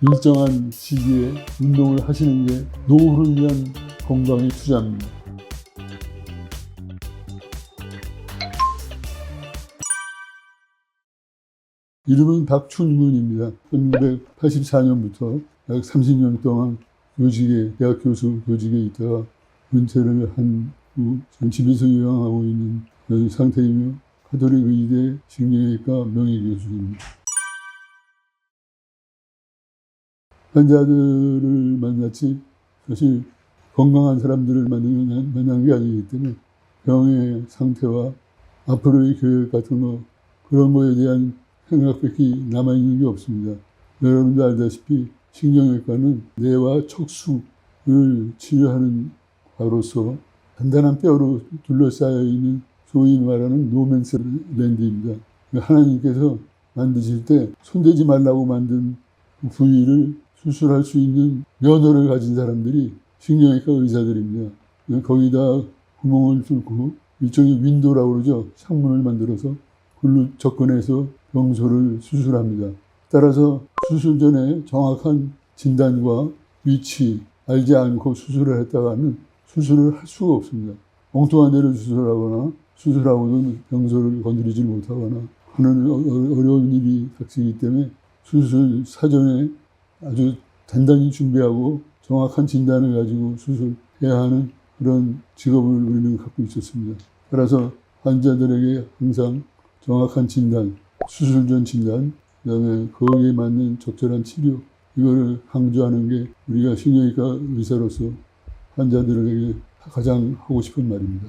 일정한 시기에 운동을 하시는 게 노후를 위한 건강의 투자입니다. 이름은 박춘근입니다. 1984년부터 약 30년 동안 대학 교수 교직에 있다가 은퇴를 한 후 집에서 요양하고 있는 상태이며 가톨릭 의대 신경외과 명예교수입니다. 환자들을 만났지 사실 건강한 사람들을 만난 게 아니기 때문에 병의 상태와 앞으로의 계획 같은 거 그런 거에 대한 생각밖에 남아있는 게 없습니다. 여러분도 알다시피 신경외과는 뇌와 척수를 치료하는 과로서 단단한 뼈로 둘러싸여 있는 소위 말하는 노맨스 랜드입니다. 하나님께서 만드실 때 손대지 말라고 만든 부위를 수술할 수 있는 면허를 가진 사람들이 신경외과 의사들입니다. 거기다 구멍을 뚫고 일종의 윈도라고 그러죠. 창문을 만들어서 그걸로 접근해서 병소를 수술합니다. 따라서 수술 전에 정확한 진단과 위치 알지 않고 수술을 했다가는 수술을 할 수가 없습니다. 엉뚱한 데를 수술하거나 수술하고도 병소를 건드리지 못하거나 하는 어려운 일이 닥치기 때문에 수술 사전에 아주 단단히 준비하고 정확한 진단을 가지고 수술해야 하는 그런 직업을 우리는 갖고 있었습니다. 따라서 환자들에게 항상 정확한 진단, 수술 전 진단, 그다음에 거기에 맞는 적절한 치료, 이거를 강조하는 게 우리가 신경외과 의사로서 환자들에게 가장 하고 싶은 말입니다.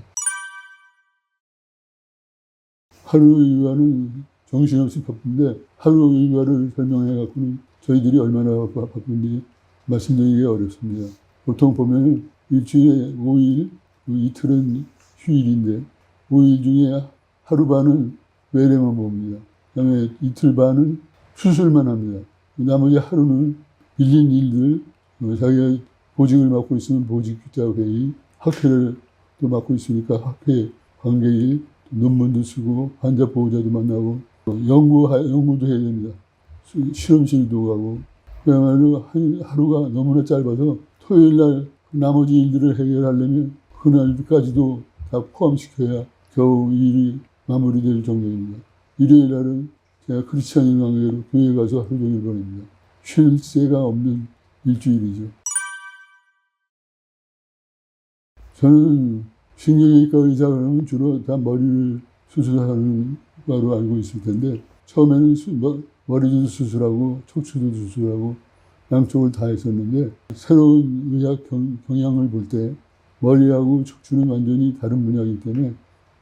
하루 일과는 정신없이 바쁜데 하루 일과를 설명해 갖고는 저희들이 얼마나 바쁜지 말씀드리기 어렵습니다. 보통 보면 일주일에 5일, 이틀은 휴일인데 5일 중에 하루 반은 외래만 봅니다. 그다음에 이틀 반은 수술만 합니다. 나머지 하루는 밀린 일들, 자기가 보직을 맡고 있으면 보직 규타 회의, 학회를 또 맡고 있으니까 학회 관계일, 논문도 쓰고 환자 보호자도 만나고 연구도 해야 됩니다. 실험실도 가고 그야말로 하루가 너무나 짧아서 토요일 날 나머지 일들을 해결하려면 그날까지도 다 포함시켜야 겨우 일이 마무리될 정도입니다. 일요일 날은 제가 크리스찬인 관계로 교회 가서 하루 종일 보냅니다. 쉴 새가 없는 일주일이죠. 저는 신경외과 의사 그러면 주로 다 머리를 수술하는 과로 알고 있을 텐데 처음에는 머리도 수술하고 척추도 수술하고 양쪽을 다 했었는데 새로운 의학 경향을 볼 때 머리하고 척추는 완전히 다른 분야이기 때문에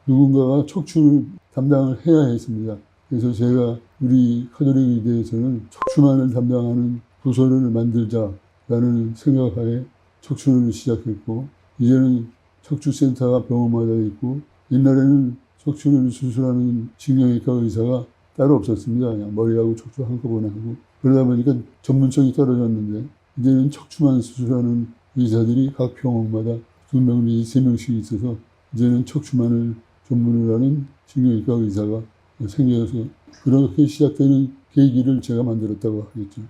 누군가가 척추를 담당을 해야 했습니다. 그래서 제가 우리 가톨릭 의대에서는 척추만을 담당하는 부서를 만들자라는 생각하에 척추를 시작했고 이제는 척추센터가 병원마다 있고 옛날에는 척추를 수술하는 신경외과 의사가 따로 없었습니다. 그냥 머리하고 척추 한꺼번에 하고 그러다 보니까 전문성이 떨어졌는데 이제는 척추만 수술하는 의사들이 각 병원마다 2명 내지 3명씩 있어서 이제는 척추만을 전문으로 하는 신경외과 의사가 생겨서 그렇게 시작되는 계기를 제가 만들었다고 하겠죠.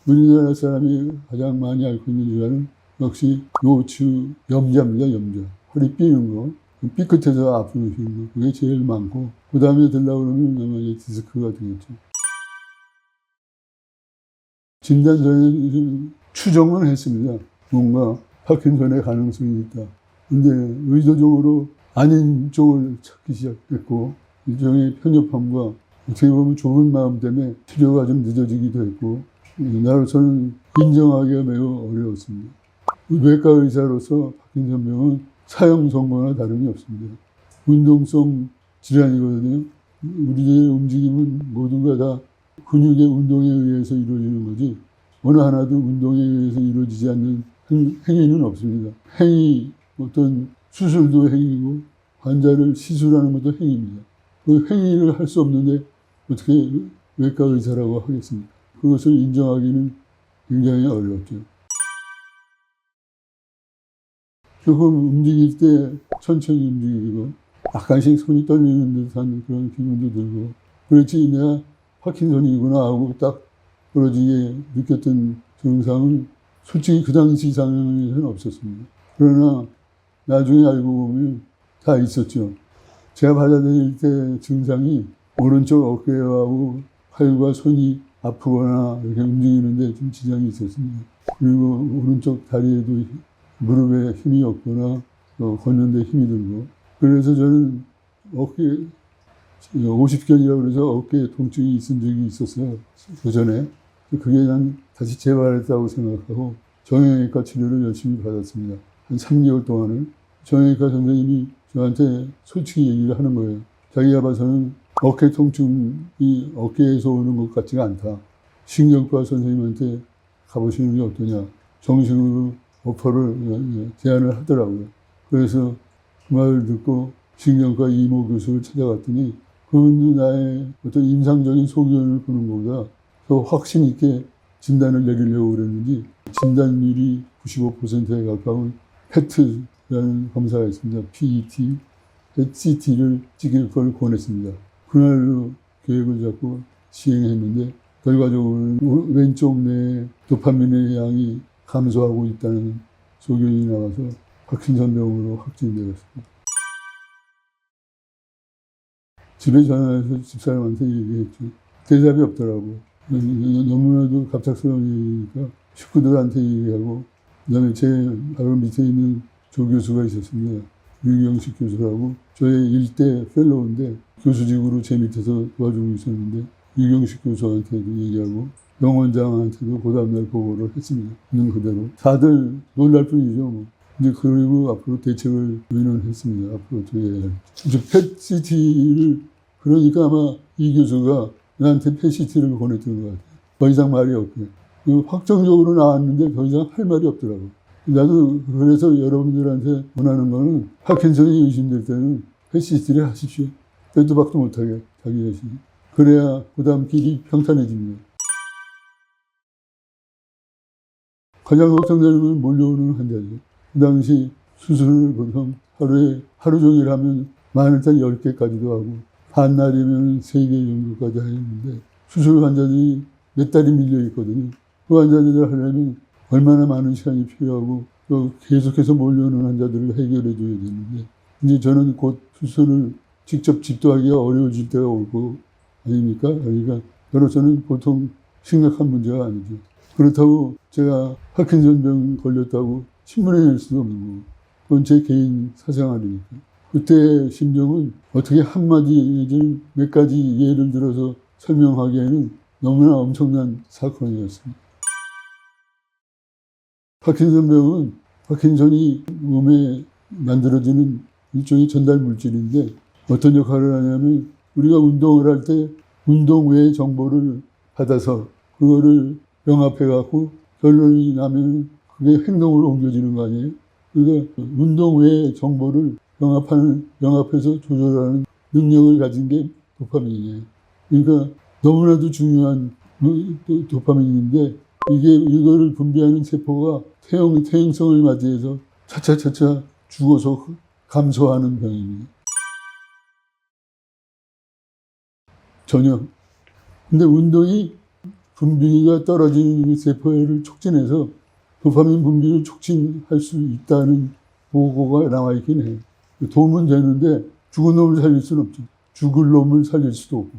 우리나라 사람이 가장 많이 앓고 있는 질환은 역시 요추 염좌입니다. 염좌. 허리 삐는 거. 삐끗해서 아픈 거. 그게 제일 많고 그 다음에 들려고 그러면 아마 디스크가 되겠죠. 진단 전에 추정은 했습니다. 뭔가 파킨슨의 가능성이 있다. 근데 의도적으로 아닌 쪽을 찾기 시작했고 일종의 편협함과 어떻게 보면 좋은 마음 때문에 치료가 좀 늦어지기도 했고 나로서는 인정하기가 매우 어려웠습니다. 외과 의사로서 파킨슨 병은 사형 선고나 다름이 없습니다. 운동성 질환이거든요. 우리의 움직임은 모두가 다 근육의 운동에 의해서 이루어지는 거지 어느 하나도 운동에 의해서 이루어지지 않는 행위는 없습니다. 행위, 어떤 수술도 행위고 환자를 시술하는 것도 행위입니다. 그 행위를 할 수 없는데 어떻게 외과 의사라고 하겠습니까? 그것을 인정하기는 굉장히 어렵죠. 조금 움직일 때 천천히 움직이고 약간씩 손이 떨리는 듯한 그런 기분도 들고 그렇지 내가 파킨슨이구나 하고 딱 부러지게 느꼈던 증상은 솔직히 그 당시 상황에서는 없었습니다. 그러나 나중에 알고 보면 다 있었죠. 제가 받아들일 때 증상이 오른쪽 어깨하고 팔과 손이 아프거나 이렇게 움직이는데 좀 지장이 있었습니다. 그리고 오른쪽 다리에도 무릎에 힘이 없거나 걷는데 힘이 들고. 그래서 저는 어깨 50견이라고 그래서 어깨에 통증이 있은 적이 있었어요. 그 전에. 그게 난 다시 재발했다고 생각하고 정형외과 치료를 열심히 받았습니다. 한 3개월 동안을. 정형외과 선생님이 저한테 솔직히 얘기를 하는 거예요. 자기가 봐서는 어깨 통증이 어깨에서 오는 것 같지가 않다. 신경과 선생님한테 가보시는 게 어떠냐. 정식으로 오퍼를 제안을 하더라고요. 그래서 그 말을 듣고 신경과 이모 교수를 찾아갔더니 그분도 나의 어떤 임상적인 소견을 보는 것보다 더 확신 있게 진단을 내리려고 그랬는지 진단률이 95%에 가까운 PET라는 검사가 있습니다. PET, CT를 찍을 걸 권했습니다. 그날로 계획을 잡고 시행했는데 결과적으로는 왼쪽 뇌에 도파민의 양이 감소하고 있다는 소견이 나와서 파킨슨병으로 확진되었습니다. 집에 전화해서 집사람한테 얘기했죠. 대답이 없더라고요. 너무나도 갑작스러운 얘기니까 식구들한테 얘기하고 그다음에 제 바로 밑에 있는 조 교수가 있었습니다. 유경식 교수라고 저의 일대 펠로우인데 교수직으로 제 밑에서 도와주고 있었는데 유경식 교수한테도 얘기하고 병원장한테도 그 다음날 보고를 했습니다. 있는 그대로. 다들 놀랄 뿐이죠. 뭐. 이제 그리고 앞으로 대책을 의논했습니다. 앞으로 어떻게 해야 할지. 이제 펫CT를 그러니까 아마 이 교수가 나한테 펫CT를 보냈던 것 같아요. 더 이상 말이 없고요. 확정적으로 나왔는데 더 이상 할 말이 없더라고요. 나도 그래서 여러분들한테 원하는 거는 파킨슨이 의심될 때는 펫CT를 하십시오. 빼도 박도 못하게 자기 자신이. 그래야 그 다음 길이 평탄해집니다. 가장 걱정되는 건 몰려오는 환자죠. 그 당시 수술을 보통 하루 종일 하면 많을 땐 10개까지도 하고 한날이면 3개 정도까지 하는데 수술 환자들이 몇 달이 밀려 있거든요. 그 환자들을 하려면 얼마나 많은 시간이 필요하고 또 계속해서 몰려오는 환자들을 해결해 줘야 되는데 이제 저는 곧 수술을 직접 집도하기가 어려워질 때가 오고 아닙니까? 그러니까 저로서는 보통 심각한 문제가 아니죠. 그렇다고 제가 파킨슨병 걸렸다고 신문에 낼 수도 없는 거고 그건 제 개인 사생활이니까. 그때의 심정은 어떻게 한마디 내지는 몇 가지 예를 들어서 설명하기에는 너무나 엄청난 사건이었습니다. 파킨슨병은 파킨슨이 몸에 만들어지는 일종의 전달 물질인데 어떤 역할을 하냐면 우리가 운동을 할 때 운동 외의 정보를 받아서 그거를 병합해 갖고 결론이 나면 그게 행동으로 옮겨지는 거 아니에요? 그러니까 운동 외의 정보를 병합해서 조절하는 능력을 가진 게 도파민이에요. 그러니까 너무나도 중요한 도파민인데 이거를 분비하는 세포가 퇴행성을 맞이해서 차차차차 죽어서 감소하는 병입니다. 전혀. 근데 운동이 분비가 떨어지는 세포를 촉진해서 도파민 분비를 촉진할 수 있다는 보고가 나와 있긴 해요. 도움은 되는데 죽은 놈을 살릴 수는 없죠. 죽을 놈을 살릴 수도 없고.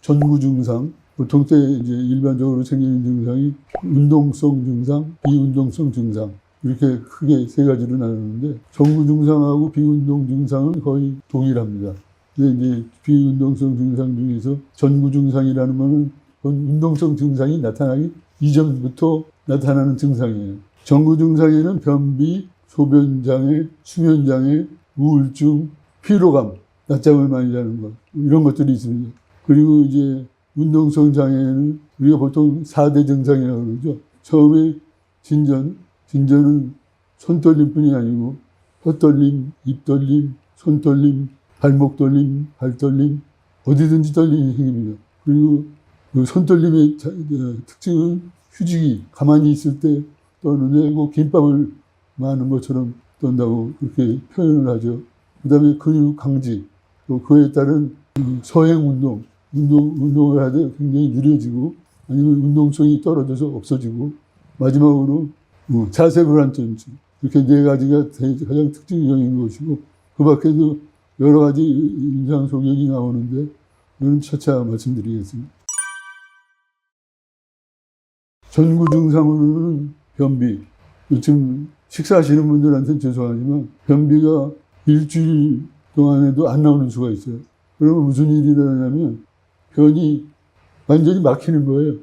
전구 증상, 보통 때 이제 일반적으로 생기는 증상이 운동성 증상, 비운동성 증상 이렇게 크게 세 가지로 나누는데 전구 증상하고 비운동 증상은 거의 동일합니다. 근데 이제 비운동성 증상 중에서 전구 증상이라는 거는 운동성 증상이 나타나기 이전부터 나타나는 증상이에요. 전구 증상에는 변비, 소변장애, 수면장애, 우울증, 피로감, 낮잠을 많이 자는 것 이런 것들이 있습니다. 그리고 이제 운동성 장애는 우리가 보통 4대 증상이라고 그러죠. 처음에 진전은 손떨림뿐이 아니고 혀떨림, 입떨림, 손떨림, 발목 떨림, 발떨림, 어디든지 떨림이 생깁니다. 그리고 그 손떨림의 특징은 휴지기, 가만히 있을 때 떠는데 그 김밥을 마는 것처럼 떤다고 그렇게 표현을 하죠. 그 다음에 근육 강직, 또 그에 따른 서행 운동을 하되 굉장히 느려지고 아니면 운동성이 떨어져서 없어지고 마지막으로 자세 불안전증 이렇게 네 가지가 가장 특징적인 것이고 그 밖에도 여러 가지 임상 소견이 나오는데 이건 차차 말씀드리겠습니다. 전구 증상으로는 변비. 요즘 식사하시는 분들한테는 죄송하지만 변비가 일주일 동안에도 안 나오는 수가 있어요. 그러면 무슨 일이 일어나냐면 변이 완전히 막히는 거예요.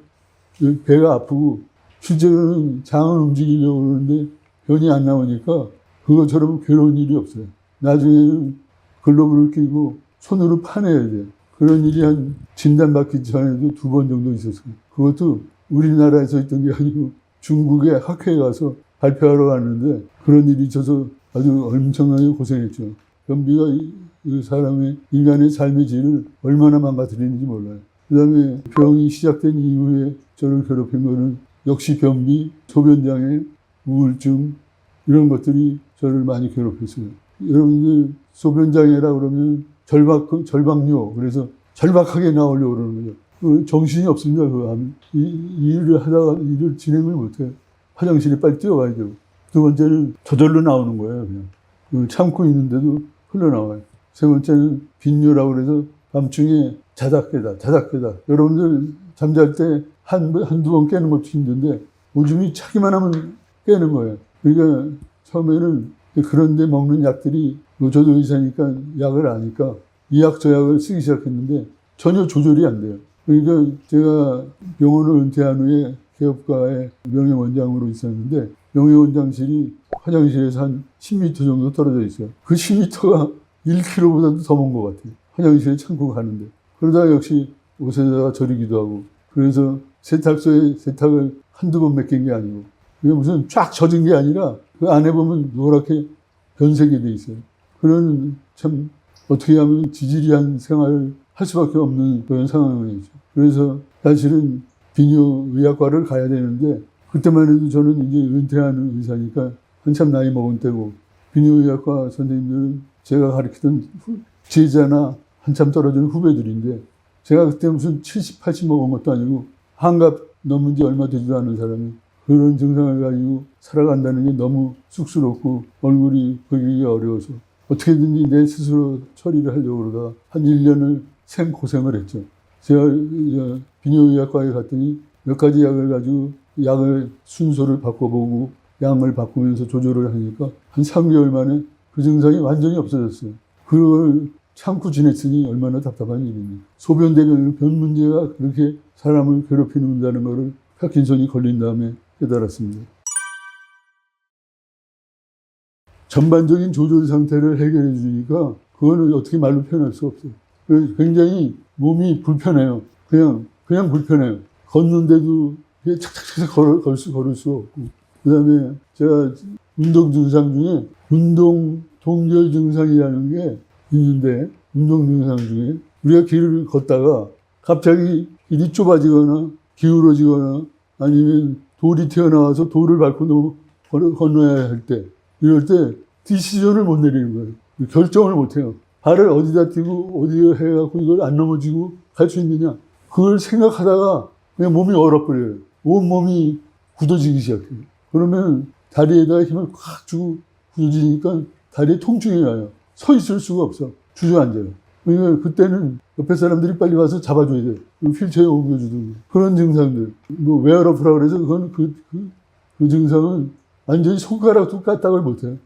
배가 아프고 실제로는 장을 움직이려고 그러는데 변이 안 나오니까 그것처럼 괴로운 일이 없어요. 나중에는 글러브를 끼고 손으로 파내야 돼요. 그런 일이 한 진단받기 전에도 2번 정도 있었어요. 그것도 우리나라에서 있던 게 아니고 중국의 학회에 가서 발표하러 갔는데 그런 일이 있어서 아주 엄청나게 고생했죠. 변비가 이 사람의 인간의 삶의 질을 얼마나 망가뜨리는지 몰라요. 그 다음에 병이 시작된 이후에 저를 괴롭힌 거는 역시 변비, 소변장애, 우울증 이런 것들이 저를 많이 괴롭혔어요. 여러분들 소변장애라 그러면 절박뇨 그래서 절박하게 나오려고 그러는 거죠. 정신이 없습니다. 그거 하면. 일을 하다가 일을 진행을 못해요. 화장실에 빨리 뛰어가야 되고. 두 번째는 저절로 나오는 거예요. 그냥. 참고 있는데도 흘러나와요. 세 번째는 빈뇨라고 그래서 밤중에 자다 깨다. 여러분들 잠잘 때 한두 번 깨는 것도 힘든데 오줌이 차기만 하면 깨는 거예요. 그러니까 처음에는 그런데 먹는 약들이 저도 의사니까 약을 아니까 이 약 저 약을 쓰기 시작했는데 전혀 조절이 안 돼요. 그러니까 제가 병원을 은퇴한 후에 개업가의 명예원장으로 있었는데 명예원장실이 화장실에서 한 10m 정도 떨어져 있어요. 그 10m가 1km보다도 더 먼 것 같아요. 화장실에 참고 가는데. 그러다가 역시 옷에다가 절이기도 하고 그래서 세탁소에 세탁을 한두 번 맡긴 게 아니고 그게 무슨 쫙 젖은 게 아니라 그 안에 보면 노랗게 변색이 돼 있어요. 그런 참 어떻게 하면 지질이한 생활을 할 수밖에 없는 그런 상황이죠. 그래서 사실은 비뇨의학과를 가야 되는데 그때만 해도 저는 이제 은퇴하는 의사니까 한참 나이 먹은 때고 비뇨의학과 선생님들은 제가 가르치던 제자나 한참 떨어지는 후배들인데 제가 그때 무슨 70, 80 먹은 것도 아니고 한갑 넘은 지 얼마 되지도 않은 사람이 그런 증상을 가지고 살아간다는 게 너무 쑥스럽고 얼굴이 보기가 어려워서 어떻게든지 내 스스로 처리를 하려고 그러다 한 1년을 생고생을 했죠. 제가 비뇨의학과에 갔더니 몇 가지 약을 가지고 약을 순서를 바꿔보고 양을 바꾸면서 조절을 하니까 한 3개월 만에 그 증상이 완전히 없어졌어요. 그걸 참고 지냈으니 얼마나 답답한 일입니까. 소변대변 변 문제가 그렇게 사람을 괴롭히는다는 것을 파킨슨이 걸린 다음에 깨달았습니다. 전반적인 조절 상태를 해결해 주니까 그거는 어떻게 말로 표현할 수 없어요. 굉장히 몸이 불편해요. 그냥 불편해요. 걷는데도 착착착 걸을 수 없고. 그 다음에 제가 운동 증상 중에 운동 동결 증상이라는 게 있는데 운동 증상 중에 우리가 길을 걷다가 갑자기 길이 좁아지거나 기울어지거나 아니면 돌이 튀어나와서 돌을 밟고 건너야 할 때 이럴 때 디시전을 못 내리는 거예요. 결정을 못 해요. 발을 어디다 띄고 어디에 해갖고 이걸 안 넘어지고 갈 수 있느냐. 그걸 생각하다가 그냥 몸이 얼어버려요. 온몸이 굳어지기 시작해요. 그러면 다리에다가 힘을 꽉 주고 굳어지니까 다리에 통증이 와요. 서 있을 수가 없어. 주저앉아요. 그러니까 그때는 옆에 사람들이 빨리 와서 잡아줘야 돼요. 휠체어에 옮겨주든가. 그런 증상들. 뭐 웨어러프라 그래서 그건 그 증상은 완전히 손가락도 까딱을 못해요.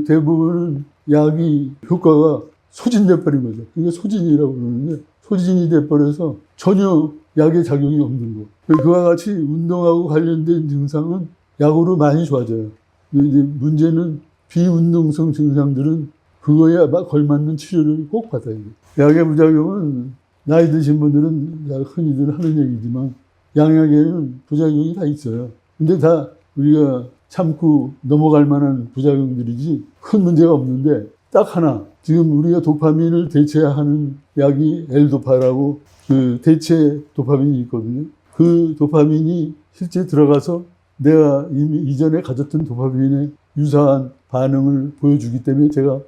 대부분은 약이 효과가 소진돼버린 거죠. 이게 소진이라고 그러는데 소진이 돼버려서 전혀 약의 작용이 없는 거. 그와 같이 운동하고 관련된 증상은 약으로 많이 좋아져요. 이제 문제는 비운동성 증상들은 그거에 걸맞는 치료를 꼭 받아야 돼요. 약의 부작용은 나이 드신 분들은 흔히들 하는 얘기지만 양약에는 부작용이 다 있어요. 근데 다 우리가 참고 넘어갈 만한 부작용들이지 큰 문제가 없는데 딱 하나 지금 우리가 도파민을 대체하는 약이 L도파라고 그 대체 도파민이 있거든요. 그 도파민이 실제 들어가서 내가 이미 이전에 가졌던 도파민에 유사한 반응을 보여주기 때문에 제가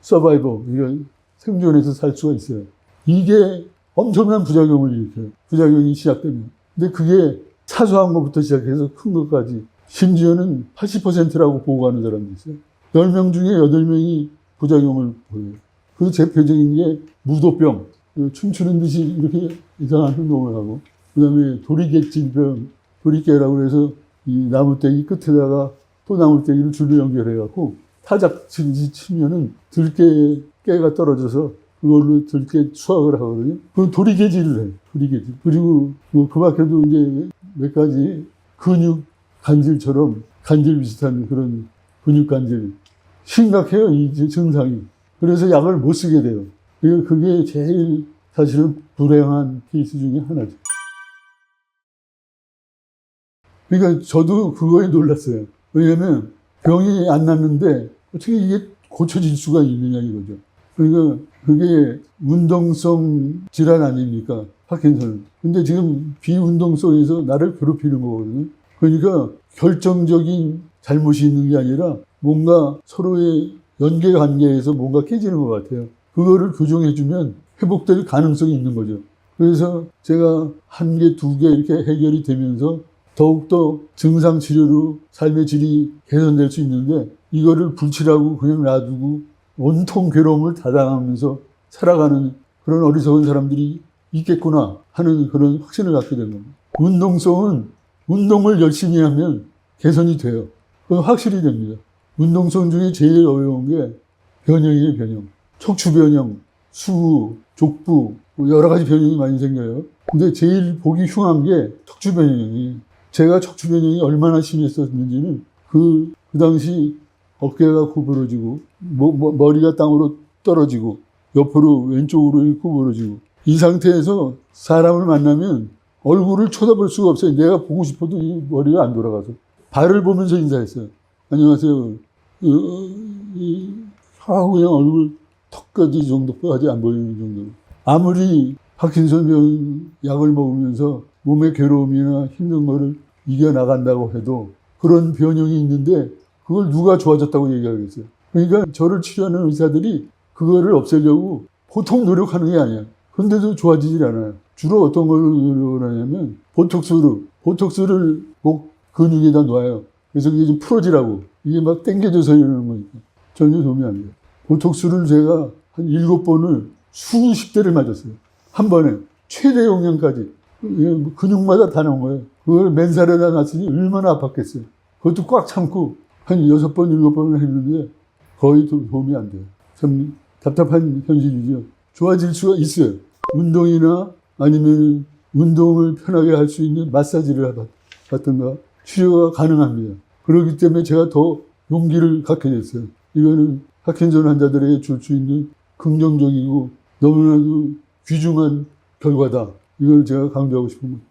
서바이버, 생존해서 살 수가 있어요. 이게 엄청난 부작용을 일으켜요. 부작용이 시작되면. 근데 그게 사소한 것부터 시작해서 큰 것까지 심지어는 80%라고 보고하는 사람도 있어요. 10명 중에 8명이 부작용을 보여요. 그 대표적인 게 무도병. 춤추는 듯이 이렇게 이상한 행동을 하고, 그 다음에 도리개질병, 도리개라고 해서 이 나무떼기 끝에다가 또 나무떼기를 줄로 연결해갖고 타작치듯이 치면은 들깨가 떨어져서 그걸로 들깨 수확을 하거든요. 그 도리개질을 해요. 도리개질. 그리고 그 밖에도 이제 몇 가지 근육 간질처럼 간질 비슷한 그런 근육 간질. 심각해요, 이 증상이. 그래서 약을 못 쓰게 돼요. 그게 제일 사실은 불행한 케이스 중에 하나죠. 그러니까 저도 그거에 놀랐어요. 왜냐면 병이 안 낫는데 어떻게 이게 고쳐질 수가 있느냐 이거죠. 그러니까 그게 운동성 질환 아닙니까? 파킨슨은. 근데 지금 비운동성에서 나를 괴롭히는 거거든요. 그러니까 결정적인 잘못이 있는 게 아니라 뭔가 서로의 연계 관계에서 뭔가 깨지는 것 같아요. 그거를 교정해주면 회복될 가능성이 있는 거죠. 그래서 제가 1개, 2개 이렇게 해결이 되면서 더욱더 증상 치료로 삶의 질이 개선될 수 있는데 이거를 불치라고 그냥 놔두고 온통 괴로움을 다당하면서 살아가는 그런 어리석은 사람들이 있겠구나 하는 그런 확신을 갖게 된 겁니다. 운동성은 운동을 열심히 하면 개선이 돼요. 그건 확실히 됩니다. 운동성 중에 제일 어려운 게 변형이에요, 변형. 척추 변형, 수부, 족부, 여러 가지 변형이 많이 생겨요. 근데 제일 보기 흉한 게 척추 변형이에요. 제가 척추 변형이 얼마나 심했었는지는 그 당시 어깨가 구부러지고, 머리가 땅으로 떨어지고, 옆으로 왼쪽으로 구부러지고, 이 상태에서 사람을 만나면 얼굴을 쳐다볼 수가 없어요. 내가 보고 싶어도 이 머리가 안 돌아가서. 발을 보면서 인사했어요. 안녕하세요. 하고 그냥 얼굴 턱까지 정도까지 안 보이는 정도로. 아무리 파킨슨 병 약을 먹으면서 몸의 괴로움이나 힘든 거를 이겨나간다고 해도 그런 변형이 있는데 그걸 누가 좋아졌다고 얘기하겠어요. 그러니까 저를 치료하는 의사들이 그거를 없애려고 보통 노력하는 게 아니야. 근데도 좋아지질 않아요. 주로 어떤 걸 노력을 하냐면 보톡스를 목 근육에다 놔요. 그래서 그게 좀 풀어지라고. 이게 막 땡겨져서 이러는 거니까 전혀 도움이 안 돼요. 보톡스를 제가 한 7번을 수십 대를 맞았어요. 한 번에 최대 용량까지. 근육마다 다 나온 거예요. 그걸 맨살에다 놨으니 얼마나 아팠겠어요. 그것도 꽉 참고 한 6번, 7번을 했는데 거의 도움이 안 돼요. 참 답답한 현실이죠. 좋아질 수가 있어요. 운동이나 아니면 운동을 편하게 할 수 있는 마사지를 받든가 치료가 가능합니다. 그렇기 때문에 제가 더 용기를 갖게 됐어요. 이거는 파킨슨 환자들에게 줄 수 있는 긍정적이고 너무나도 귀중한 결과다. 이걸 제가 강조하고 싶은 겁니다.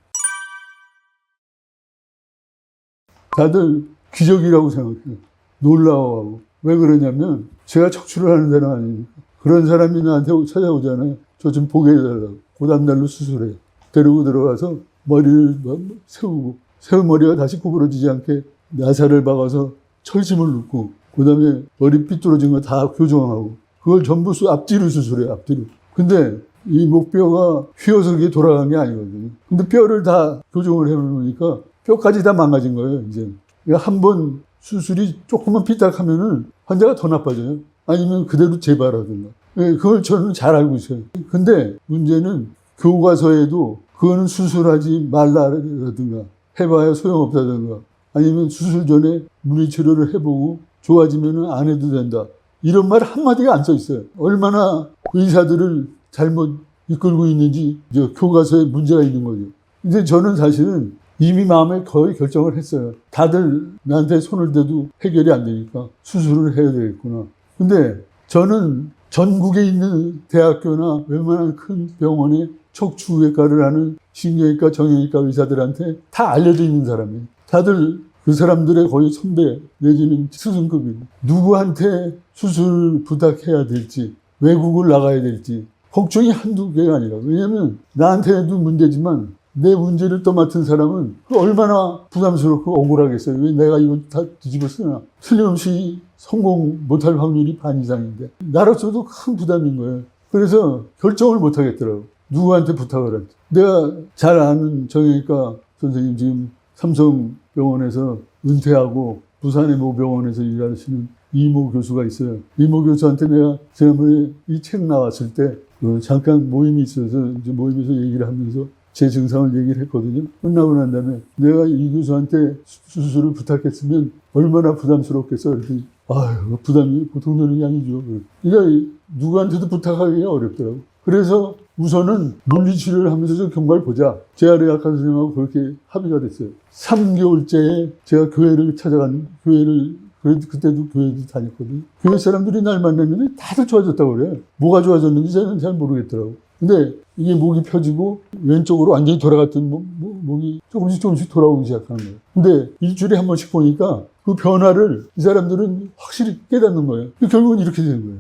다들 기적이라고 생각해요. 놀라워하고. 왜 그러냐면 제가 척추를 하는 사람 아니니까. 그런 사람이 나한테 찾아오잖아요. 저 좀 보게 해달라고. 고담달로 수술해요. 데리고 들어가서 머리를 세우고 머리가 다시 구부러지지 않게 나사를 박아서 철심을 넣고 그 다음에 머리 삐뚤어진 거 다 교정하고 그걸 전부 앞뒤로 수술해요. 앞뒤로. 근데 이 목뼈가 휘어서 그게 돌아간 게 아니거든요. 근데 뼈를 다 교정을 해놓으니까 뼈까지 다 망가진 거예요. 이제 한 번 수술이 조금만 삐딱하면은 환자가 더 나빠져요. 아니면 그대로 재발하든가. 그걸 저는 잘 알고 있어요. 근데 문제는 교과서에도 그거는 수술하지 말라라든가 해봐야 소용없다든가 아니면 수술 전에 물리치료를 해보고 좋아지면 안 해도 된다. 이런 말 한마디가 안 써 있어요. 얼마나 의사들을 잘못 이끌고 있는지 교과서에 문제가 있는 거죠. 근데 저는 사실은 이미 마음에 거의 결정을 했어요. 다들 나한테 손을 대도 해결이 안 되니까 수술을 해야 되겠구나. 근데 저는 전국에 있는 대학교나 웬만한 큰 병원에 척추외과를 하는 신경외과, 정형외과 의사들한테 다 알려져 있는 사람이에요. 다들 그 사람들의 거의 선배 내지는 스승급이고 누구한테 수술 부탁해야 될지 외국을 나가야 될지 걱정이 한두 개가 아니라 왜냐하면 나한테도 문제지만 내 문제를 떠맡은 사람은 얼마나 부담스럽고 억울하겠어요. 왜 내가 이걸 다 뒤집어 쓰나. 틀림없이 성공 못할 확률이 반 이상인데 나로서도 큰 부담인 거예요. 그래서 결정을 못 하겠더라고. 누구한테 부탁을 할지. 내가 잘 아는 정형외과 선생님 지금 삼성병원에서 은퇴하고 부산의 모 병원에서 일하시는 이모 교수가 있어요. 이모 교수한테 내가 지난번에 이 책 나왔을 때 잠깐 모임이 있어서 이제 모임에서 얘기를 하면서 제 증상을 얘기를 했거든요. 끝나고 난 다음에 내가 이 교수한테 수술을 부탁했으면 얼마나 부담스럽겠어. 그랬더니 아유, 부담이 보통 되는 게 아니죠. 그러니까 누구한테도 부탁하기가 어렵더라고. 그래서 우선은 물리치료를 하면서 좀 경과를 보자. 재활의학과 선생님하고 그렇게 합의가 됐어요. 3개월째에 제가 교회를 찾아간, 그때도 교회도 다녔거든요. 교회 사람들이 날 만났는데 다들 좋아졌다고 그래요. 뭐가 좋아졌는지 저는 잘 모르겠더라고. 근데 이게 목이 펴지고 왼쪽으로 완전히 돌아갔던 목이 조금씩 돌아오기 시작하는 거예요. 근데 일주일에 한 번씩 보니까 그 변화를 이 사람들은 확실히 깨닫는 거예요. 결국은 이렇게 된 거예요.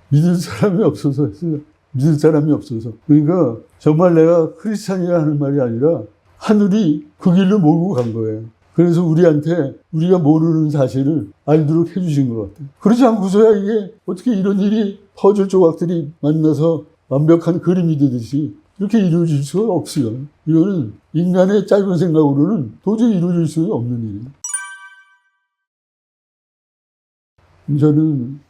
믿을 사람이 없어서 했어요. 믿을 사람이 없어서. 그러니까 정말 내가 크리스찬이라 하는 말이 아니라 하늘이 그 길로 몰고 간 거예요. 그래서 우리한테 우리가 모르는 사실을 알도록 해주신 것 같아요. 그렇지 않고서야 이게 어떻게 이런 일이 퍼즐 조각들이 만나서 완벽한 그림이 되듯이 이렇게 이루어질 수가 없어요. 이거는 인간의 짧은 생각으로는 도저히 이루어질 수 없는 일이에요. 저는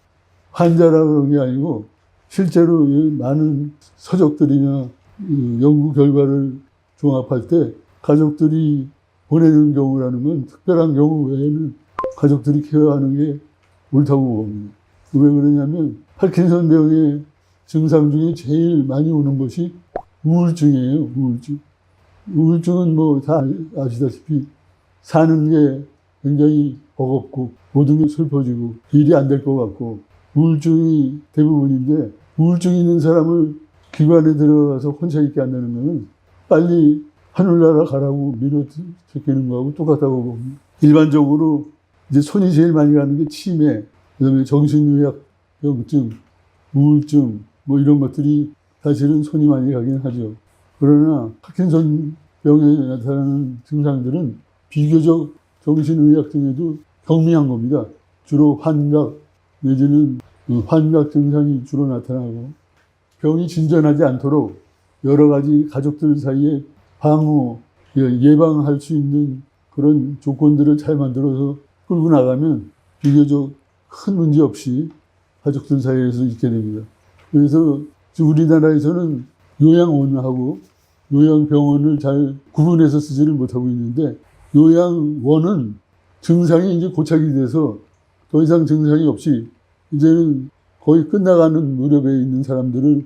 환자라 그런 게 아니고 실제로 많은 서적들이나 연구 결과를 종합할 때 가족들이 보내는 경우라는 건 특별한 경우 외에는 가족들이 케어하는 게 옳다고 봅니다. 왜 그러냐면 파킨슨 병의 증상 중에 제일 많이 오는 것이 우울증이에요. 우울증은 뭐 다 아시다시피 사는 게 굉장히 버겁고 모든 게 슬퍼지고 일이 안 될 것 같고 우울증이 대부분인데 우울증 있는 사람을 기관에 들어가서 혼자 있게 한다는 거는 빨리 하늘나라 가라고 밀어제끼는 거하고 똑같다고 봅니다. 일반적으로 이제 손이 제일 많이 가는 게 치매, 그다음에 정신의학병증, 우울증 뭐 이런 것들이 사실은 손이 많이 가긴 하죠. 그러나 파킨슨 병에 나타나는 증상들은 비교적 정신의학 중에도 경미한 겁니다. 주로 환각 내지는 환각 증상이 주로 나타나고 병이 진전하지 않도록 여러 가지 가족들 사이에 방어, 예방할 수 있는 그런 조건들을 잘 만들어서 끌고 나가면 비교적 큰 문제 없이 가족들 사이에서 있게 됩니다. 그래서 우리나라에서는 요양원하고 요양병원을 잘 구분해서 쓰지를 못하고 있는데 요양원은 증상이 이제 고착이 돼서 더 이상 증상이 없이 이제는 거의 끝나가는 무렵에 있는 사람들을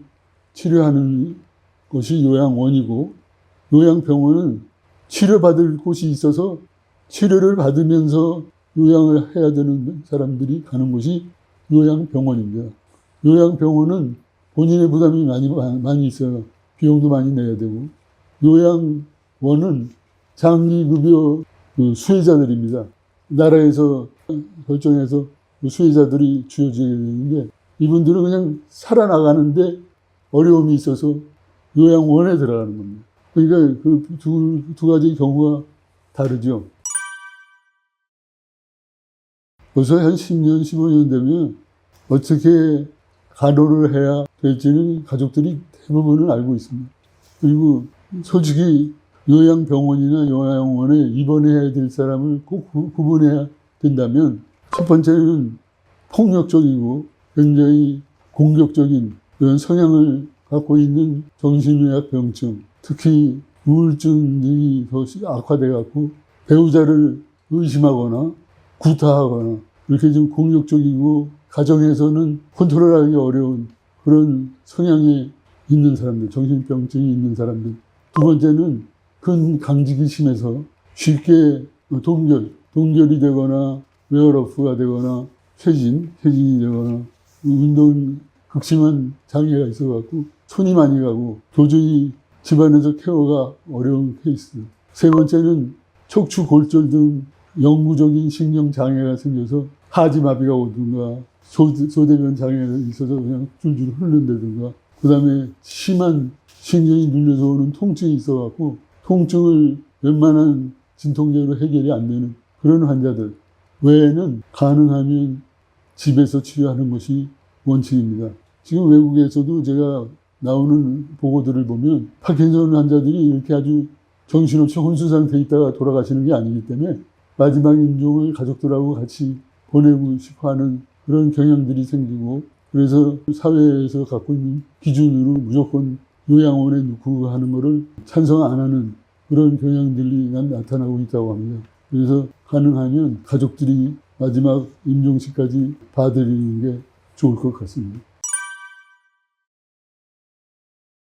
치료하는 것이 요양원이고 요양병원은 치료받을 곳이 있어서 치료를 받으면서 요양을 해야 되는 사람들이 가는 곳이 요양병원입니다. 요양병원은 본인의 부담이 많이 있어요. 비용도 많이 내야 되고. 요양원은 장기급여 수혜자들입니다. 나라에서 결정해서 수혜자들이 주어지게 되는데 이분들은 그냥 살아나가는데 어려움이 있어서 요양원에 들어가는 겁니다. 그러니까 그 두 가지 경우가 다르죠. 벌써 한 10년, 15년 되면 어떻게 간호를 해야 될지는 가족들이 대부분은 알고 있습니다. 그리고 솔직히 요양병원이나 요양원에 입원해야 될 사람을 꼭 구분해야 된다면 첫 번째는 폭력적이고 굉장히 공격적인 그런 성향을 갖고 있는 정신의학 병증, 특히 우울증 등이 더 악화돼 갖고 배우자를 의심하거나 구타하거나 이렇게 좀 공격적이고 가정에서는 컨트롤하기 어려운 그런 성향이 있는 사람들, 정신병증이 있는 사람들. 두 번째는 근 강직이 심해서 쉽게 동결이 되거나 웨어러프가 되거나 쇄진이 되거나 운동 극심한 장애가 있어갖고 손이 많이 가고 도저히 집안에서 케어가 어려운 케이스. 세 번째는 척추 골절 등 영구적인 신경 장애가 생겨서 하지마비가 오든가 소대변 장애가 있어서 그냥 줄줄 흐른다든가 그 다음에 심한 신경이 눌려서 오는 통증이 있어갖고 통증을 웬만한 진통제로 해결이 안 되는 그런 환자들 외에는 가능하면 집에서 치료하는 것이 원칙입니다. 지금 외국에서도 제가 나오는 보고들을 보면 파킨슨 환자들이 이렇게 아주 정신없이 혼수 상태에 있다가 돌아가시는 게 아니기 때문에 마지막 임종을 가족들하고 같이 보내고 싶어하는 그런 경향들이 생기고, 그래서 사회에서 갖고 있는 기준으로 무조건 요양원에 넣고 하는 거를 찬성 안 하는 그런 경향들이 나타나고 있다고 합니다. 그래서 가능하면 가족들이 마지막 임종식까지 봐드리는 게 좋을 것 같습니다.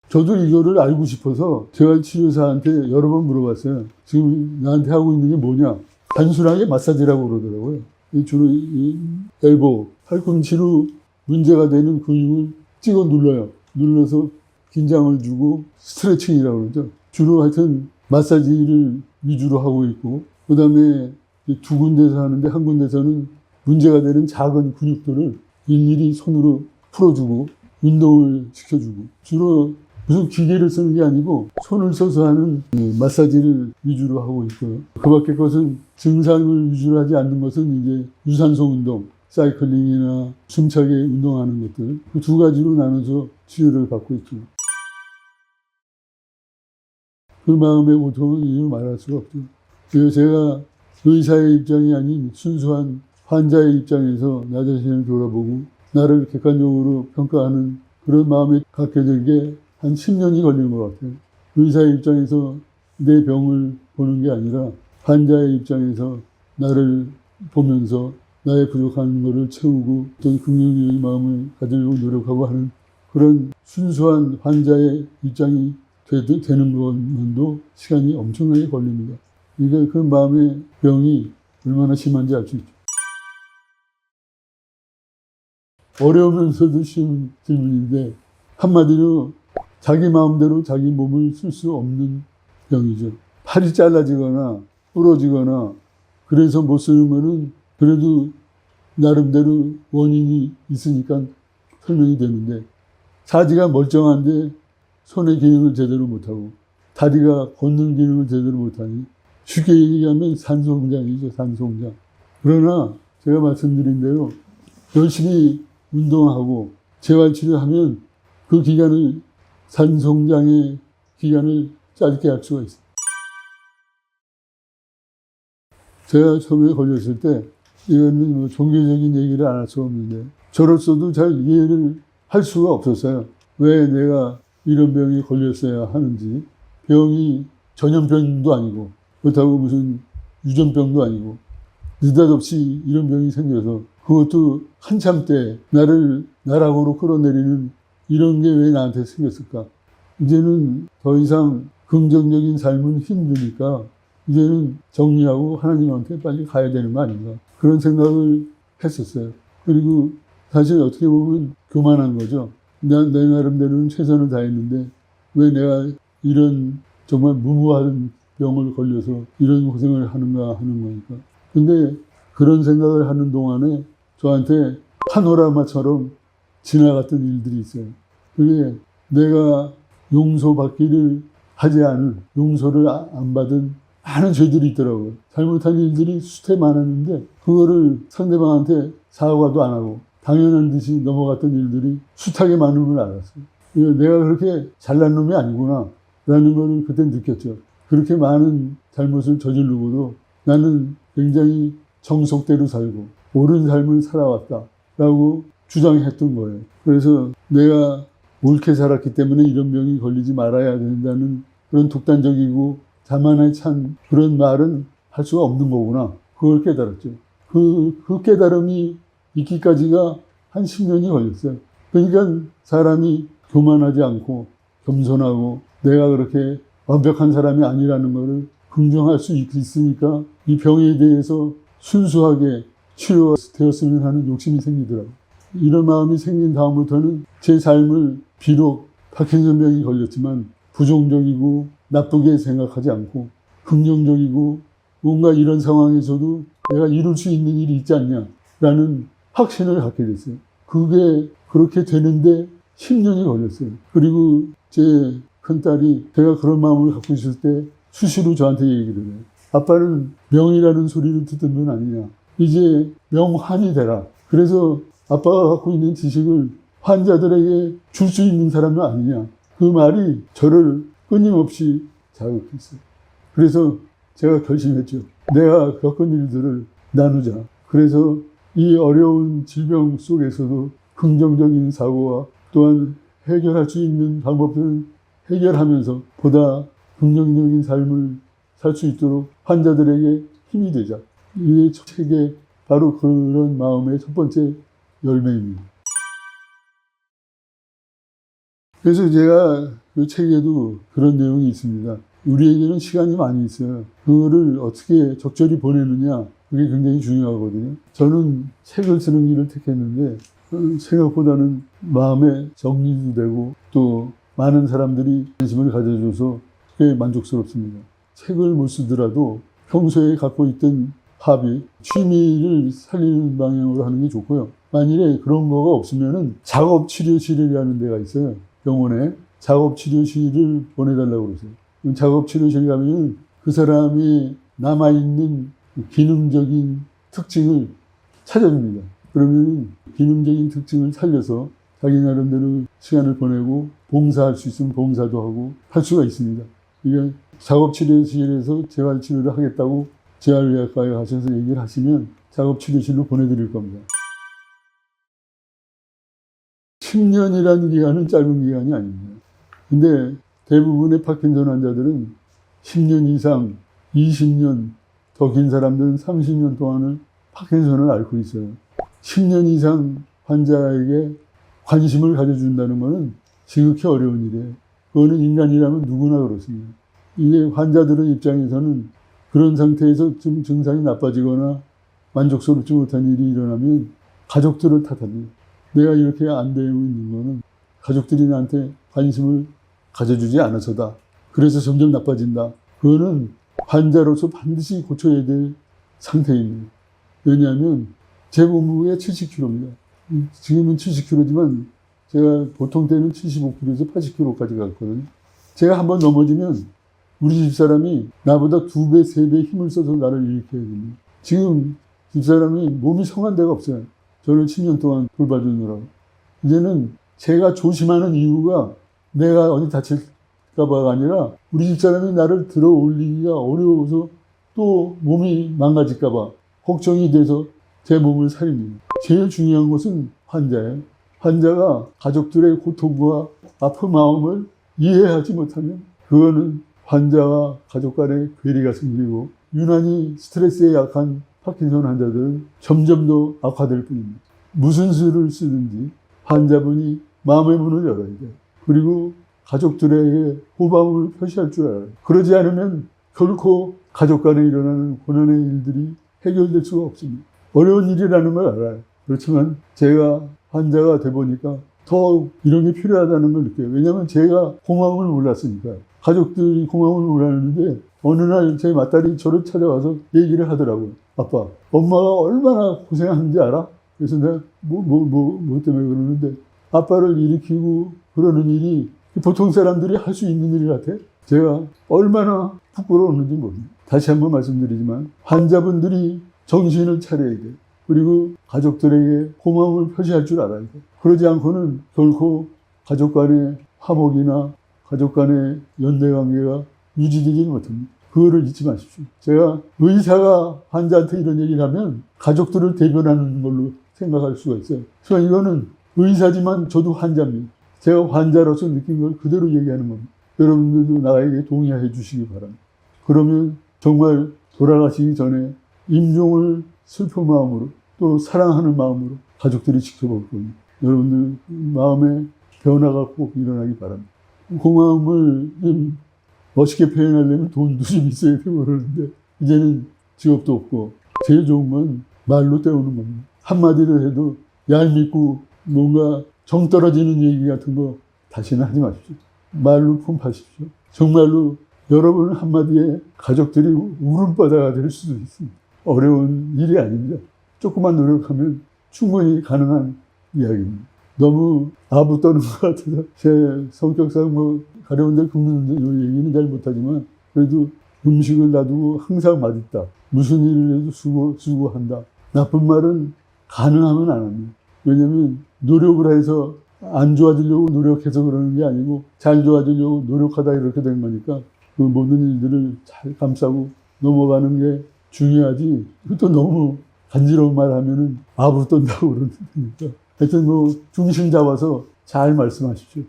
저도 이거를 알고 싶어서 제가 치료사한테 여러 번 물어봤어요. 지금 나한테 하고 있는 게 뭐냐? 단순하게 마사지라고 그러더라고요. 주로 이 엘보, 팔꿈치로 문제가 되는 근육을 찍어 눌러요. 눌러서 긴장을 주고 스트레칭이라고 그러죠. 주로 하여튼 마사지를 위주로 하고 있고, 그 다음에 두 군데서 하는데 한 군데서는 문제가 되는 작은 근육들을 일일이 손으로 풀어주고 운동을 시켜주고, 주로 무슨 기계를 쓰는 게 아니고 손을 써서 하는 마사지를 위주로 하고 있고요. 그 밖에 것은 증상을 위주로 하지 않는 것은 이제 유산소 운동, 사이클링이나 숨차게 운동하는 것들, 그 두 가지로 나눠서 치료를 받고 있죠. 그 마음의 고통은 이루 말할 수가 없죠. 그래서 제가 의사의 입장이 아닌 순수한 환자의 입장에서 나 자신을 돌아보고 나를 객관적으로 평가하는 그런 마음을 갖게 된 게 한 10년이 걸린 것 같아요. 의사의 입장에서 내 병을 보는 게 아니라 환자의 입장에서 나를 보면서 나의 부족한 것을 채우고 어떤 긍정적인 마음을 가지려고 노력하고 하는 그런 순수한 환자의 입장이 되는 것만도 시간이 엄청나게 걸립니다. 그러니까 그 마음의 병이 얼마나 심한지 알 수 있죠. 어려우면서도 쉬운 질문인데 한마디로 자기 마음대로 자기 몸을 쓸 수 없는 병이죠. 팔이 잘라지거나 부러지거나 그래서 못 쓰는 거는 그래도 나름대로 원인이 있으니까 설명이 되는데, 사지가 멀쩡한데 손의 기능을 제대로 못하고 다리가 걷는 기능을 제대로 못하니 쉽게 얘기하면 산소공장이죠. 산소공장. 그러나 제가 말씀드린 대로 열심히 운동하고 재활치료하면 그 기간을, 산소공장의 기간을 짧게 할 수가 있어요. 제가 처음에 걸렸을 때 이거는 뭐 종교적인 얘기를 안 할 수가 없는데 저로서도 잘 이해를 할 수가 없었어요. 왜 내가 이런 병에 걸렸어야 하는지. 병이 전염병도 아니고 그렇다고 무슨 유전병도 아니고 느닷없이 이런 병이 생겨서, 그것도 한참 때 나를 나락으로 끌어내리는 이런 게 왜 나한테 생겼을까? 이제는 더 이상 긍정적인 삶은 힘드니까 이제는 정리하고 하나님한테 빨리 가야 되는 거 아닌가, 그런 생각을 했었어요. 그리고 사실 어떻게 보면 교만한 거죠. 내 나름대로는 최선을 다했는데 왜 내가 이런 정말 무모한 병을 걸려서 이런 고생을 하는가 하는 거니까. 근데 그런 생각을 하는 동안에 저한테 파노라마처럼 지나갔던 일들이 있어요. 그게 내가 용서받기를 하지 않은, 용서를 안 받은 많은 죄들이 있더라고요. 잘못한 일들이 수태 많았는데 그거를 상대방한테 사과도 안 하고 당연한 듯이 넘어갔던 일들이 숱하게 많은 걸 알았어요. 내가 그렇게 잘난 놈이 아니구나 라는 걸 그때 느꼈죠. 그렇게 많은 잘못을 저지르고도 나는 굉장히 정석대로 살고 옳은 삶을 살아왔다라고 주장했던 거예요. 그래서 내가 옳게 살았기 때문에 이런 병이 걸리지 말아야 된다는 그런 독단적이고 자만에 찬 그런 말은 할 수가 없는 거구나. 그걸 깨달았죠. 그 깨달음이 있기까지가 한 10년이 걸렸어요. 그러니까 사람이 교만하지 않고 겸손하고 내가 그렇게 완벽한 사람이 아니라는 것을 긍정할 수 있으니까 이 병에 대해서 순수하게 치료되었으면 하는 욕심이 생기더라고요. 이런 마음이 생긴 다음부터는 제 삶을 비록 파킨슨병이 걸렸지만 부정적이고 나쁘게 생각하지 않고 긍정적이고 뭔가 이런 상황에서도 내가 이룰 수 있는 일이 있지 않냐라는 확신을 갖게 됐어요. 그게 그렇게 되는데 10년이 걸렸어요. 그리고 제 큰딸이 제가 그런 마음을 갖고 있을 때 수시로 저한테 얘기를 해요. 아빠는 명이라는 소리를 듣던 분 아니냐. 이제 명환이 되라. 그래서 아빠가 갖고 있는 지식을 환자들에게 줄 수 있는 사람은 아니냐. 그 말이 저를 끊임없이 자극했어요. 그래서 제가 결심했죠. 내가 겪은 일들을 나누자. 그래서 이 어려운 질병 속에서도 긍정적인 사고와 또한 해결할 수 있는 방법들을 해결하면서 보다 긍정적인 삶을 살 수 있도록 환자들에게 힘이 되자. 이 책의 바로 그런 마음의 첫 번째 열매입니다. 그래서 제가 이 책에도 그런 내용이 있습니다. 우리에게는 시간이 많이 있어요. 그거를 어떻게 적절히 보내느냐, 그게 굉장히 중요하거든요. 저는 책을 쓰는 길을 택했는데 생각보다는 마음의 정리도 되고 또 많은 사람들이 관심을 가져줘서 꽤 만족스럽습니다. 책을 못 쓰더라도 평소에 갖고 있던 합의, 취미를 살리는 방향으로 하는 게 좋고요. 만일에 그런 거가 없으면은 작업치료실이라는 데가 있어요. 병원에 작업치료실을 보내달라고 그러세요. 작업치료실 가면 그 사람이 남아있는 기능적인 특징을 찾아줍니다. 그러면 기능적인 특징을 살려서 자기 나름대로 시간을 보내고 봉사할 수 있으면 봉사도 하고 할 수가 있습니다. 이게 작업치료실에서 재활치료를 하겠다고 재활의학과에 가셔서 얘기를 하시면 작업치료실로 보내드릴 겁니다. 10년이라는 기간은 짧은 기간이 아닙니다. 근데 대부분의 파킨슨 환자들은 10년 이상, 20년, 더 긴 사람들은 30년 동안을 파킨슨을 앓고 있어요. 10년 이상 환자에게 관심을 가져준다는 것은 지극히 어려운 일이에요. 그거는 인간이라면 누구나 그렇습니다. 이게 환자들의 입장에서는 그런 상태에서 좀 증상이 나빠지거나 만족스럽지 못한 일이 일어나면 가족들을 탓합니다. 내가 이렇게 안 되고 있는 거는 가족들이 나한테 관심을 가져주지 않아서다. 그래서 점점 나빠진다. 그거는 환자로서 반드시 고쳐야 될 상태입니다. 왜냐하면 제 몸무게 70kg입니다. 지금은 70kg지만 제가 보통 때는 75kg에서 80kg까지 갔거든요. 제가 한번 넘어지면 우리 집사람이 나보다 2배, 3배 힘을 써서 나를 일으켜야 됩니다. 지금 집사람이 몸이 성한 데가 없어요. 저를 10년 동안 돌봐주느라고. 이제는 제가 조심하는 이유가 내가 어디 다칠까봐가 아니라 우리 집사람이 나를 들어 올리기가 어려워서 또 몸이 망가질까봐 걱정이 돼서 제 몸을 살립니다. 제일 중요한 것은 환자예요. 환자가 가족들의 고통과 아픈 마음을 이해하지 못하면 그거는 환자와 가족 간의 괴리가 생기고 유난히 스트레스에 약한 파킨슨 환자들은 점점 더 악화될 뿐입니다. 무슨 수를 쓰든지 환자분이 마음의 문을 열어야 돼요. 그리고 가족들에게 호감을 표시할 줄 알아요. 그러지 않으면 결코 가족 간에 일어나는 고난의 일들이 해결될 수가 없습니다. 어려운 일이라는 걸 알아요. 그렇지만 제가 환자가 돼 보니까 더 이런 게 필요하다는 걸 느껴요. 왜냐하면 제가 고마움을 몰랐으니까요. 가족들이 고마움을 몰랐는데 어느 날 제 맏딸이 저를 찾아와서 얘기를 하더라고요. 아빠, 엄마가 얼마나 고생하는지 알아? 그래서 내가 뭐 때문에 그러는데 아빠를 일으키고 그러는 일이 보통 사람들이 할 수 있는 일 같아. 제가 얼마나 부끄러웠는지 모릅니다. 다시 한번 말씀드리지만 환자분들이 정신을 차려야 돼. 그리고 가족들에게 고마움을 표시할 줄 알아야 돼. 그러지 않고는 결코 가족 간의 화목이나 가족 간의 연대관계가 유지되지 못합니다. 그거를 잊지 마십시오. 제가 의사가 환자한테 이런 얘기를 하면 가족들을 대변하는 걸로 생각할 수가 있어요. 그래서 이거는 의사지만 저도 환자입니다. 제가 환자로서 느낀 걸 그대로 얘기하는 겁니다. 여러분들도 나에게 동의해 주시기 바랍니다. 그러면 정말 돌아가시기 전에 임종을 슬픈 마음으로 또 사랑하는 마음으로 가족들이 지켜볼 겁니다. 여러분들 마음의 변화가 꼭 일어나기 바랍니다. 고마움을 좀 멋있게 표현하려면 돈도 좀 있어야 되고 그러는데 이제는 직업도 없고 제일 좋은 건 말로 때우는 겁니다. 한마디를 해도 얄밉고 뭔가 정 떨어지는 얘기 같은 거 다시는 하지 마십시오. 말로 품파십시오. 정말로 여러분 한마디에 가족들이 울음바다가 될 수도 있습니다. 어려운 일이 아닙니다. 조금만 노력하면 충분히 가능한 이야기입니다. 너무 아부 떠는 것 같아서 제 성격상 가려운 데 긁는 데 얘기는 잘 못하지만 그래도 음식을 놔두고 항상 맛있다. 무슨 일을 해도 수고한다. 나쁜 말은 가능하면 안 합니다. 왜냐하면 노력을 해서 안 좋아지려고 노력해서 그러는 게 아니고 잘 좋아지려고 노력하다 이렇게 된 거니까 그 모든 일들을 잘 감싸고 넘어가는 게 중요하지. 또 너무 간지러운 말 하면은 아부 떤다고 그러니까. 하여튼 뭐 중심 잡아서 잘 말씀하십시오.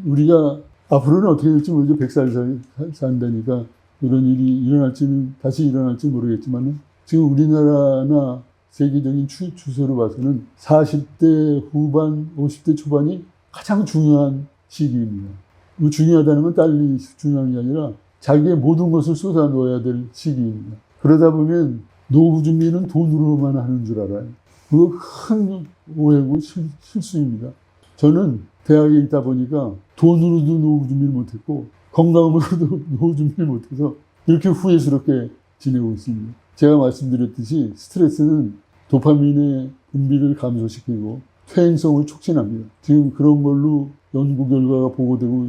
우리가 앞으로는 어떻게 될지 모르죠. 100살 산다니까 이런 일이 일어날지는 다시 일어날지 모르겠지만 지금 우리나라나 세계적인 추세로 봐서는 40대 후반, 50대 초반이 가장 중요한 시기입니다. 중요하다는 건 딸이 중요한 게 아니라 자기의 모든 것을 쏟아놓아야 될 시기입니다. 그러다 보면 노후 준비는 돈으로만 하는 줄 알아요. 그거 큰 오해고 실수입니다. 저는 대학에 있다 보니까 돈으로도 노후 준비를 못했고 건강으로도 노후 준비를 못해서 이렇게 후회스럽게 지내고 있습니다. 제가 말씀드렸듯이 스트레스는 도파민의 분비를 감소시키고 퇴행성을 촉진합니다. 지금 그런 걸로 연구 결과가 보고되고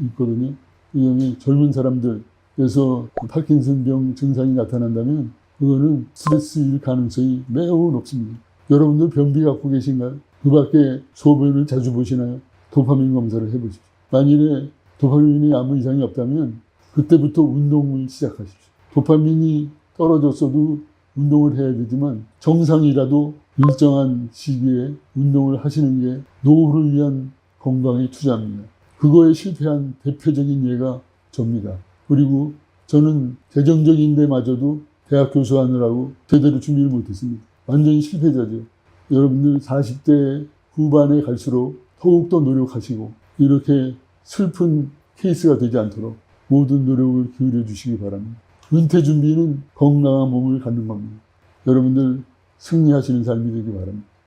있거든요. 그다음에 젊은 사람들에서 파킨슨병 증상이 나타난다면 그거는 스트레스일 가능성이 매우 높습니다. 여러분들 변비 갖고 계신가요? 그 밖에 소변을 자주 보시나요? 도파민 검사를 해보십시오. 만일에 도파민이 아무 이상이 없다면 그때부터 운동을 시작하십시오. 도파민이 떨어졌어도 운동을 해야 되지만 정상이라도 일정한 시기에 운동을 하시는 게 노후를 위한 건강에 투자입니다. 그거에 실패한 대표적인 예가 접니다. 그리고 저는 재정적인 데마저도 대학 교수 하느라고 제대로 준비를 못했습니다. 완전히 실패자죠. 여러분들 40대 후반에 갈수록 더욱더 노력하시고 이렇게 슬픈 케이스가 되지 않도록 모든 노력을 기울여 주시기 바랍니다. 은퇴 준비는 건강한 몸을 갖는 겁니다. 여러분들 승리하시는 삶이 되기 바랍니다.